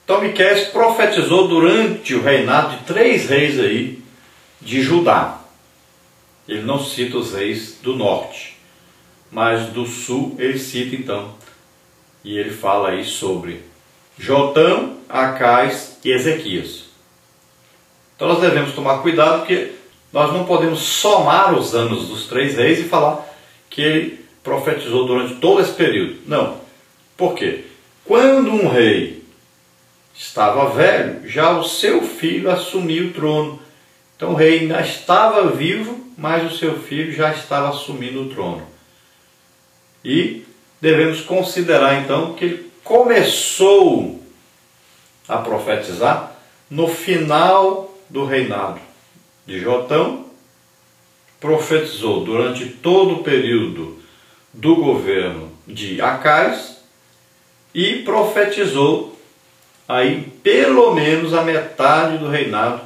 Então Miqueias profetizou durante o reinado de 3 reis aí de Judá. Ele não cita os reis do norte, mas do sul ele cita então. E ele fala aí sobre Jotão, Acais e Ezequias. Então nós devemos tomar cuidado, porque nós não podemos somar os anos dos 3 reis e falar que ele profetizou durante todo esse período. Não. Por quê? Quando um rei estava velho, já o seu filho assumiu o trono. Então o rei ainda estava vivo, mas o seu filho já estava assumindo o trono. E devemos considerar então que ele começou a profetizar no final do reinado de Jotão, profetizou durante todo o período do governo de Acais e profetizou aí pelo menos a metade do reinado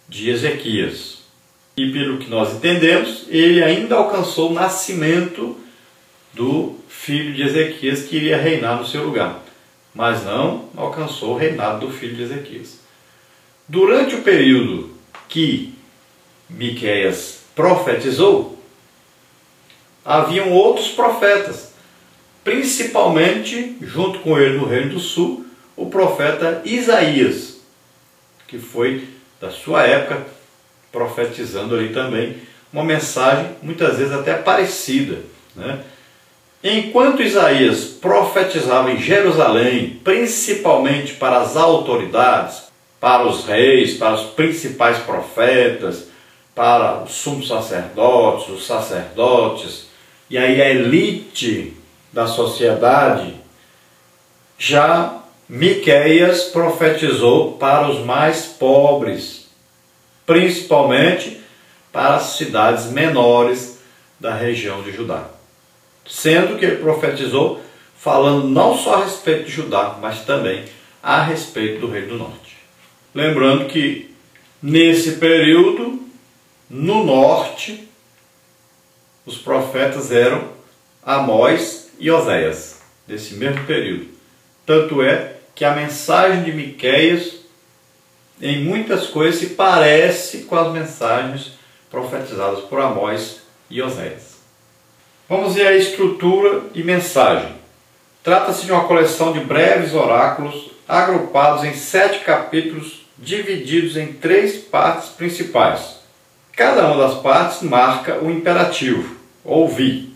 de Ezequias. E pelo que nós entendemos, ele ainda alcançou o nascimento do filho de Ezequias que iria reinar no seu lugar, mas não alcançou o reinado do filho de Ezequias. Durante o período que Miqueias profetizou, haviam outros profetas, principalmente, junto com ele no Reino do Sul, o profeta Isaías, que foi da sua época, profetizando ali também uma mensagem, muitas vezes até parecida, né? Enquanto Isaías profetizava em Jerusalém, principalmente para as autoridades, para os reis, para os principais profetas, para os sumos sacerdotes, os sacerdotes, e aí a elite da sociedade, já Miqueias profetizou para os mais pobres, principalmente para as cidades menores da região de Judá. Sendo que ele profetizou falando não só a respeito de Judá, mas também a respeito do Reino do Norte. Lembrando que nesse período, no norte, os profetas eram Amós e Oséias, nesse mesmo período. Tanto é que a mensagem de Miqueias, em muitas coisas, se parece com as mensagens profetizadas por Amós e Oséias. Vamos ver a estrutura e mensagem. Trata-se de uma coleção de breves oráculos agrupados em 7 capítulos, divididos em 3 partes principais. Cada uma das partes marca o imperativo, ouvi,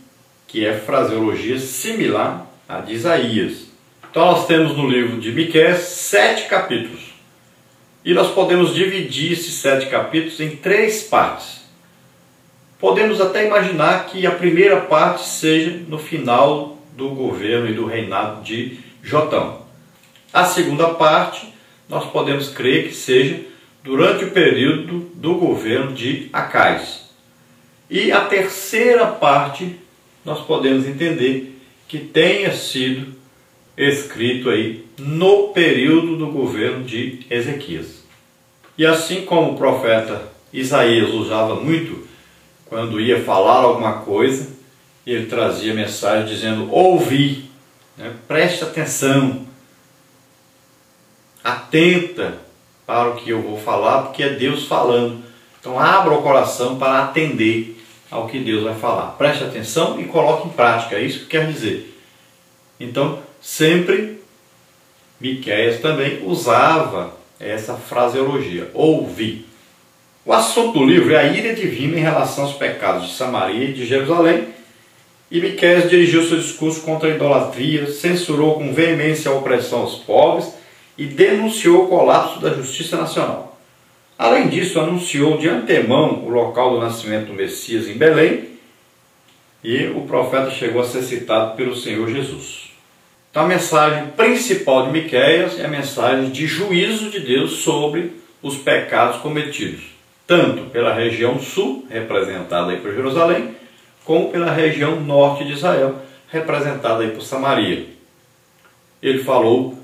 que é fraseologia similar à de Isaías. Então nós temos no livro de Miqueias 7 capítulos. E nós podemos dividir esses 7 capítulos em 3 partes. Podemos até imaginar que a primeira parte seja no final do governo e do reinado de Jotão. A segunda parte, nós podemos crer que seja durante o período do governo de Acais. E a terceira parte, nós podemos entender que tenha sido escrito aí no período do governo de Ezequias. E assim como o profeta Isaías usava muito quando ia falar alguma coisa, ele trazia mensagem dizendo: ouvi, né? Preste atenção, atenta para o que eu vou falar, porque é Deus falando. Então abra o coração para atender ao que Deus vai falar. Preste atenção e coloque em prática, é isso que quer dizer. Então, sempre Miqueias também usava essa fraseologia, ouvi. O assunto do livro é a ira divina em relação aos pecados de Samaria e de Jerusalém, e Miqueias dirigiu seu discurso contra a idolatria, censurou com veemência a opressão aos pobres e denunciou o colapso da justiça nacional. Além disso, anunciou de antemão o local do nascimento do Messias em Belém, e o profeta chegou a ser citado pelo Senhor Jesus. Então a mensagem principal de Miqueias é a mensagem de juízo de Deus sobre os pecados cometidos, tanto pela região sul, representada aí por Jerusalém, como pela região norte de Israel, representada aí por Samaria. Ele falou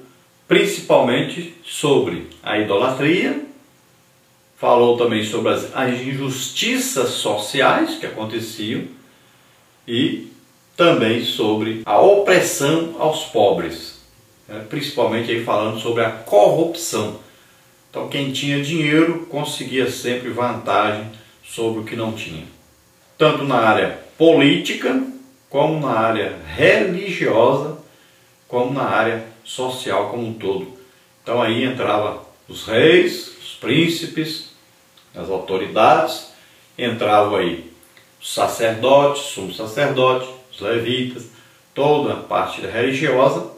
principalmente sobre a idolatria, falou também sobre as injustiças sociais que aconteciam e também sobre a opressão aos pobres. né? Principalmente aí falando sobre a corrupção. Então quem tinha dinheiro conseguia sempre vantagem sobre o que não tinha. Tanto na área política, como na área religiosa, como na área social como um todo. Então aí entrava os reis, os príncipes, as autoridades, entravam aí os sacerdotes, sumo sacerdote, os levitas, toda a parte religiosa,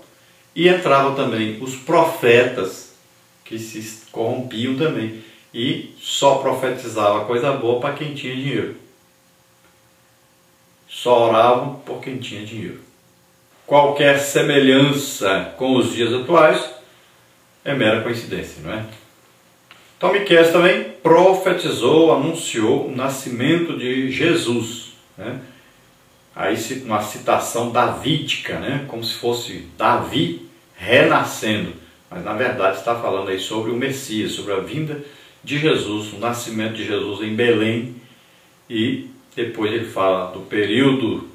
e entravam também os profetas, que se corrompiam também, e só profetizava coisa boa para quem tinha dinheiro. Só oravam por quem tinha dinheiro. Qualquer semelhança com os dias atuais é mera coincidência, não é? Então Miqueias também profetizou, anunciou o nascimento de Jesus, né? Aí uma citação davídica, né? Como se fosse Davi renascendo, mas na verdade está falando aí sobre o Messias, sobre a vinda de Jesus, o nascimento de Jesus em Belém, e depois ele fala do período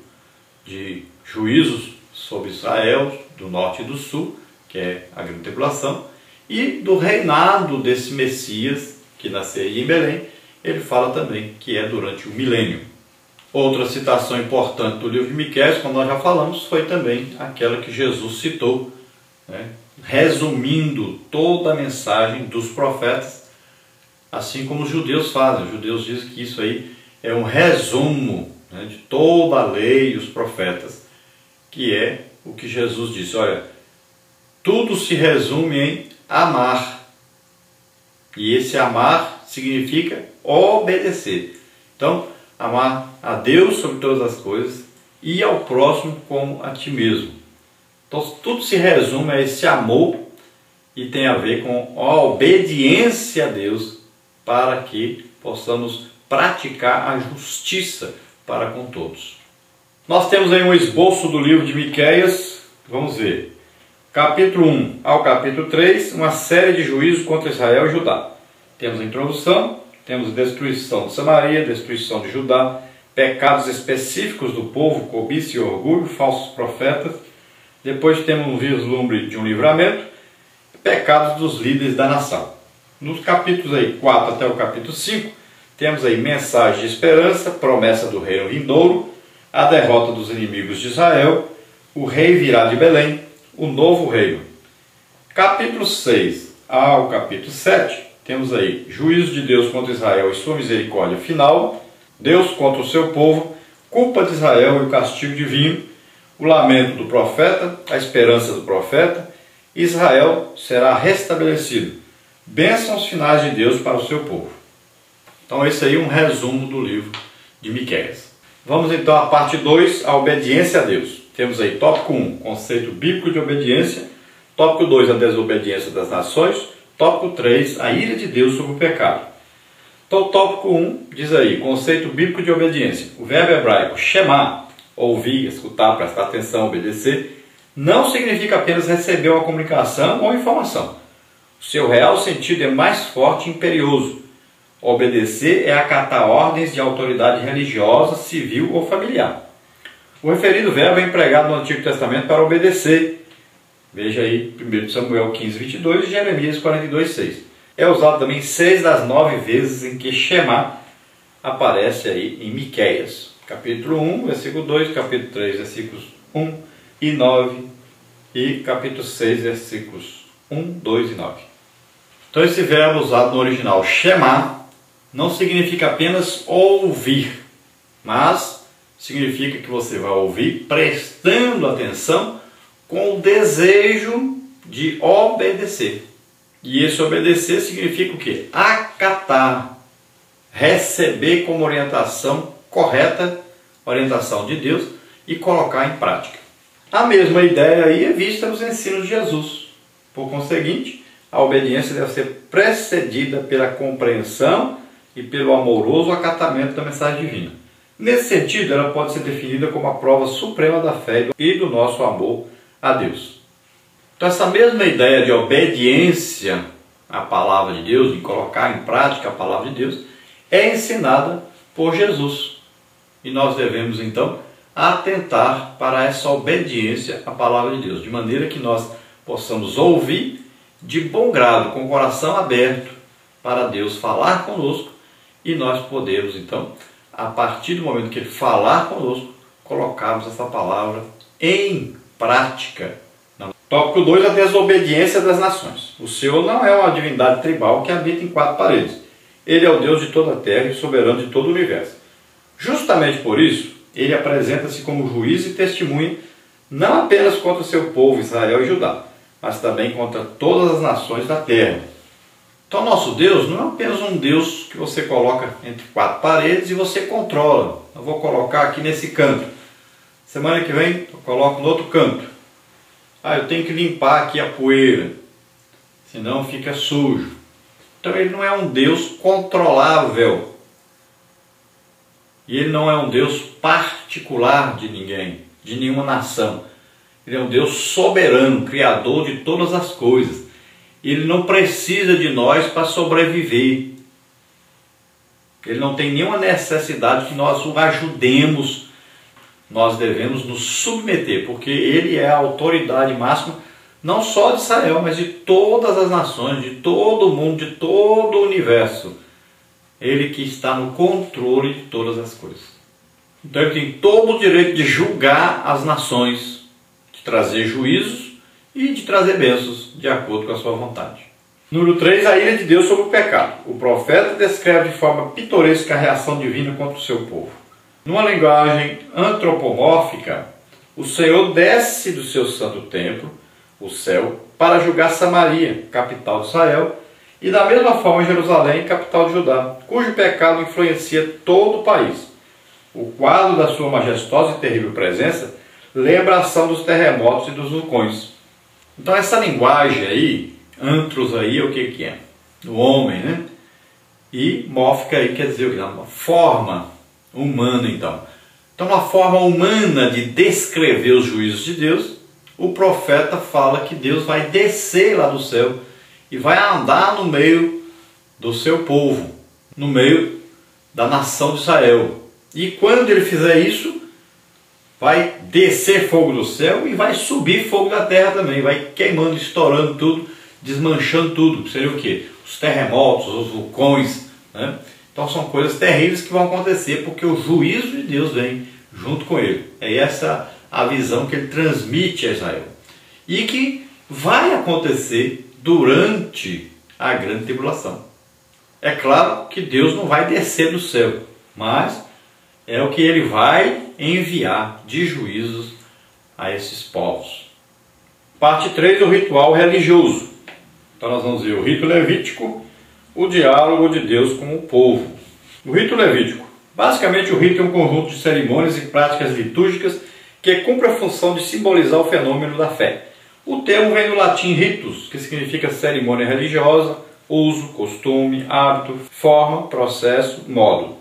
de juízos sobre Israel, do norte e do sul, que é a grande tribulação, e do reinado desse Messias que nasceria em Belém. Ele fala também que é durante o milênio. Outra citação importante do livro de Miqueias, como nós já falamos, foi também aquela que Jesus citou, né? Resumindo toda a mensagem dos profetas, assim como os judeus fazem. Os judeus dizem que isso aí é um resumo, né, de toda a lei e os profetas, que é o que Jesus disse. Olha, tudo se resume em amar, e esse amar significa obedecer. Então, amar a Deus sobre todas as coisas e ao próximo como a ti mesmo. Então, tudo se resume a esse amor e tem a ver com a obediência a Deus, para que possamos praticar a justiça para com todos. Nós temos aí um esboço do livro de Miqueias. Vamos ver. Capítulo 1 ao capítulo 3, uma série de juízos contra Israel e Judá. Temos a introdução, temos a destruição de Samaria, destruição de Judá, pecados específicos do povo, cobiça e orgulho, falsos profetas. Depois temos um vislumbre de um livramento, pecados dos líderes da nação. Nos capítulos aí 4 até o capítulo 5, temos aí mensagem de esperança, promessa do reino vindouro, a derrota dos inimigos de Israel, o rei virá de Belém, o novo reino. Capítulo 6 ao capítulo 7, temos aí juízo de Deus contra Israel e sua misericórdia final, Deus contra o seu povo, culpa de Israel e o castigo divino, o lamento do profeta, a esperança do profeta, Israel será restabelecido, bênçãos finais de Deus para o seu povo. Então esse aí é um resumo do livro de Miqueias. Vamos então à parte 2, a obediência a Deus. Temos aí tópico 1, conceito bíblico de obediência. Tópico 2, a desobediência das nações. Tópico 3, a ira de Deus sobre o pecado. Então o tópico 1 diz aí, conceito bíblico de obediência. O verbo hebraico shema, ouvir, escutar, prestar atenção, obedecer, não significa apenas receber uma comunicação ou informação. O seu real sentido é mais forte e imperioso. Obedecer é acatar ordens de autoridade religiosa, civil ou familiar. O referido verbo é empregado no Antigo Testamento para obedecer. Veja aí 1 Samuel 15, 22 e Jeremias 42, 6. É usado também 6 das 9 vezes em que Shema aparece aí em Miqueias. Capítulo 1, versículo 2, capítulo 3, versículos 1 e 9 e capítulo 6, versículos 1, 2 e 9. Então esse verbo usado no original Shema não significa apenas ouvir, mas significa que você vai ouvir prestando atenção com o desejo de obedecer. E esse obedecer significa o quê? Acatar, receber como orientação correta, orientação de Deus, e colocar em prática. A mesma ideia aí é vista nos ensinos de Jesus. Por conseguinte, a obediência deve ser precedida pela compreensão e pelo amoroso acatamento da mensagem divina. Nesse sentido, ela pode ser definida como a prova suprema da fé e do nosso amor a Deus. Então essa mesma ideia de obediência à palavra de Deus, de colocar em prática a palavra de Deus, é ensinada por Jesus. E nós devemos então atentar para essa obediência à palavra de Deus, de maneira que nós possamos ouvir de bom grado, com o coração aberto, para Deus falar conosco e nós podemos, então, a partir do momento que Ele falar conosco, colocarmos essa palavra em prática. Tópico 2, a desobediência das nações. O Senhor não é uma divindade tribal que habita em 4 paredes. Ele é o Deus de toda a terra e soberano de todo o universo. Justamente por isso, Ele apresenta-se como juiz e testemunha, não apenas contra o seu povo, Israel e Judá, mas também contra todas as nações da terra. Então, nosso Deus não é apenas um Deus que você coloca entre 4 paredes e você controla. Eu vou colocar aqui nesse canto. Semana que vem eu coloco no outro canto. Eu tenho que limpar aqui a poeira, senão fica sujo. Então Ele não é um Deus controlável. E Ele não é um Deus particular de ninguém, de nenhuma nação. Ele é um Deus soberano, criador de todas as coisas. Ele não precisa de nós para sobreviver. Ele não tem nenhuma necessidade que nós o ajudemos. Nós devemos nos submeter, porque Ele é a autoridade máxima, não só de Israel, mas de todas as nações, de todo o mundo, de todo o universo. Ele que está no controle de todas as coisas. Então Ele tem todo o direito de julgar as nações, de trazer juízos e de trazer bênçãos de acordo com a sua vontade. Número 3, a ira de Deus sobre o pecado. O profeta descreve de forma pitoresca a reação divina contra o seu povo. Numa linguagem antropomórfica, o Senhor desce do seu santo templo, o céu, para julgar Samaria, capital de Israel, e da mesma forma Jerusalém, capital de Judá, cujo pecado influencia todo o país. O quadro da sua majestosa e terrível presença lembra a ação dos terremotos e dos vulcões. Então essa linguagem aí, antros aí, é o que é? O homem, né? E mórfica aí quer dizer o que? Uma forma humana, então. Então, uma forma humana de descrever os juízos de Deus, o profeta fala que Deus vai descer lá do céu e vai andar no meio do seu povo, no meio da nação de Israel. E quando ele fizer isso, vai descer fogo do céu e vai subir fogo da terra também, vai queimando, estourando tudo, desmanchando tudo. Que seria o quê? Os terremotos, os vulcões, né? Então são coisas terríveis que vão acontecer porque o juízo de Deus vem junto com ele. É essa a visão que ele transmite a Israel. E que vai acontecer durante a grande tribulação. É claro que Deus não vai descer do céu, mas é o que Ele vai enviar de juízos a esses povos. Parte 3, o ritual religioso. Então nós vamos ver o rito levítico, o diálogo de Deus com o povo. O rito levítico. Basicamente o rito é um conjunto de cerimônias e práticas litúrgicas que cumpre a função de simbolizar o fenômeno da fé. O termo vem do latim ritus, que significa cerimônia religiosa, uso, costume, hábito, forma, processo, modo.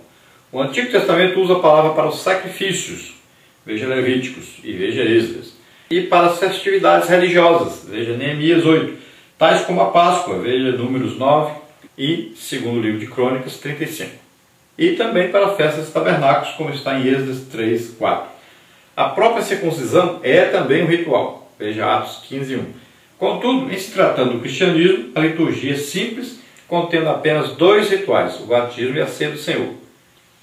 O Antigo Testamento usa a palavra para os sacrifícios, veja Levíticos e veja Êxodo, e para as festividades religiosas, veja Neemias 8, tais como a Páscoa, veja Números 9 e segundo livro de Crônicas 35. E também para a festa dos tabernáculos, como está em Êxodo 3, 4. A própria circuncisão é também um ritual, veja Atos 15, 1. Contudo, em se tratando do cristianismo, a liturgia é simples, contendo apenas 2 rituais, o batismo e a ceia do Senhor.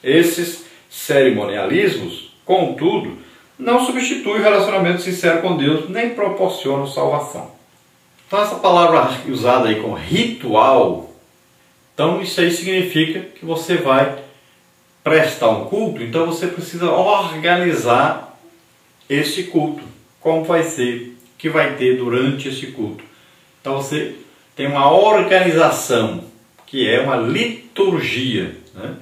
Esses cerimonialismos, contudo, não substituem o relacionamento sincero com Deus, nem proporcionam salvação. Então essa palavra usada aí como ritual, então isso aí significa que você vai prestar um culto, então você precisa organizar esse culto. Como vai ser, o que vai ter durante esse culto. Então você tem uma organização, que é uma liturgia, né?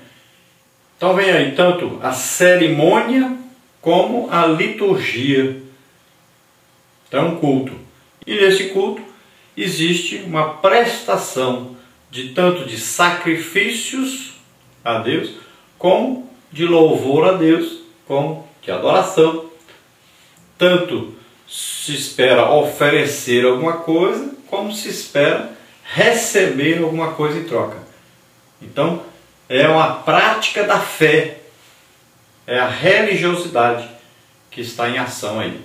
Então vem aí tanto a cerimônia como a liturgia. Então é um culto. E nesse culto existe uma prestação de tanto de sacrifícios a Deus, como de louvor a Deus, como de adoração. Tanto se espera oferecer alguma coisa, como se espera receber alguma coisa em troca. Então, é uma prática da fé, é a religiosidade que está em ação aí.